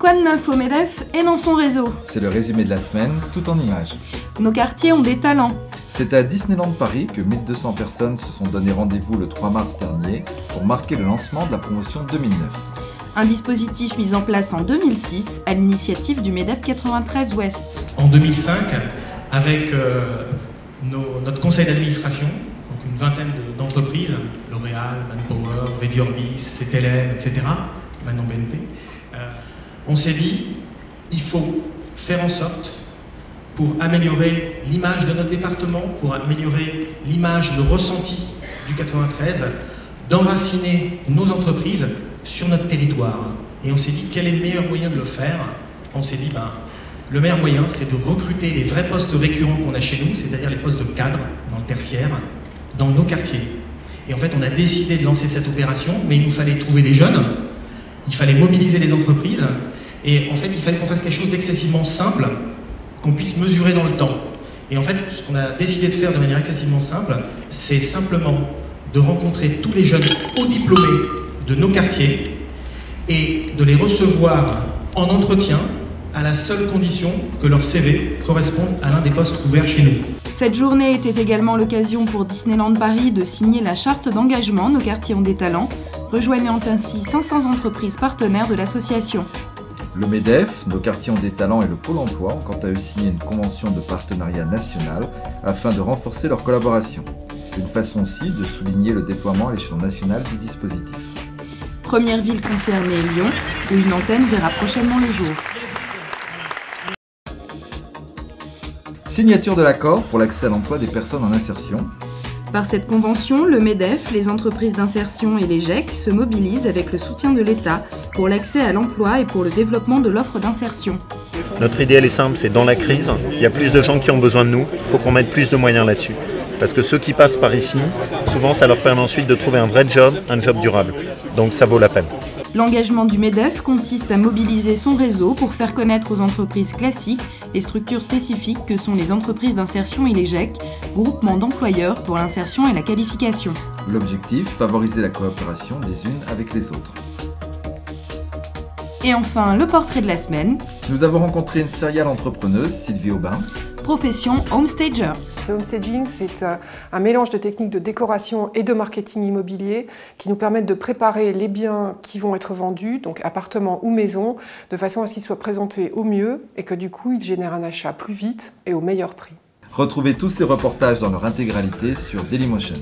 Quoi de neuf au MEDEF et dans son réseau? C'est le résumé de la semaine, tout en images. Nos quartiers ont des talents. C'est à Disneyland Paris que 1200 personnes se sont donné rendez-vous le 3 mars dernier pour marquer le lancement de la promotion 2009. Un dispositif mis en place en 2006 à l'initiative du MEDEF 93 Ouest. En 2005, avec notre conseil d'administration, donc une vingtaine d'entreprises, L'Oréal, Manpower, Vedi Orbis, CTLM, etc., maintenant BNP, on s'est dit, il faut faire en sorte, pour améliorer l'image de notre département, pour améliorer l'image, le ressenti du 93, d'enraciner nos entreprises sur notre territoire. Et on s'est dit, quel est le meilleur moyen de le faire? On s'est dit, le meilleur moyen, c'est de recruter les vrais postes récurrents qu'on a chez nous, c'est-à-dire les postes de cadre dans le tertiaire, dans nos quartiers. Et en fait, on a décidé de lancer cette opération, mais il nous fallait trouver des jeunes, il fallait mobiliser les entreprises, et en fait, il fallait qu'on fasse quelque chose d'excessivement simple, qu'on puisse mesurer dans le temps. Et en fait, ce qu'on a décidé de faire de manière excessivement simple, c'est simplement de rencontrer tous les jeunes hauts diplômés de nos quartiers et de les recevoir en entretien à la seule condition que leur CV corresponde à l'un des postes ouverts chez nous. Cette journée était également l'occasion pour Disneyland Paris de signer la charte d'engagement Nos quartiers ont des talents, rejoignant ainsi 500 entreprises partenaires de l'association. Le MEDEF, Nos quartiers ont des talents et le Pôle emploi ont quant à eux signé une convention de partenariat national afin de renforcer leur collaboration. Une façon aussi de souligner le déploiement à l'échelon national du dispositif. Première ville concernée, Lyon, où une antenne verra prochainement le jour. Signature de l'accord pour l'accès à l'emploi des personnes en insertion. Par cette convention, le MEDEF, les entreprises d'insertion et les GEC se mobilisent avec le soutien de l'État pour l'accès à l'emploi et pour le développement de l'offre d'insertion. Notre idée elle est simple, c'est dans la crise, il y a plus de gens qui ont besoin de nous, il faut qu'on mette plus de moyens là-dessus. Parce que ceux qui passent par ici, souvent ça leur permet ensuite de trouver un vrai job, un job durable. Donc ça vaut la peine. L'engagement du MEDEF consiste à mobiliser son réseau pour faire connaître aux entreprises classiques les structures spécifiques que sont les entreprises d'insertion et les GEC, groupements d'employeurs pour l'insertion et la qualification. L'objectif, favoriser la coopération des unes avec les autres. Et enfin, le portrait de la semaine. Nous avons rencontré une serial entrepreneuse, Sylvie Aubin. Profession homestager. Le homestaging, c'est un mélange de techniques de décoration et de marketing immobilier qui nous permettent de préparer les biens qui vont être vendus, donc appartements ou maisons, de façon à ce qu'ils soient présentés au mieux et que du coup, ils génèrent un achat plus vite et au meilleur prix. Retrouvez tous ces reportages dans leur intégralité sur Dailymotion.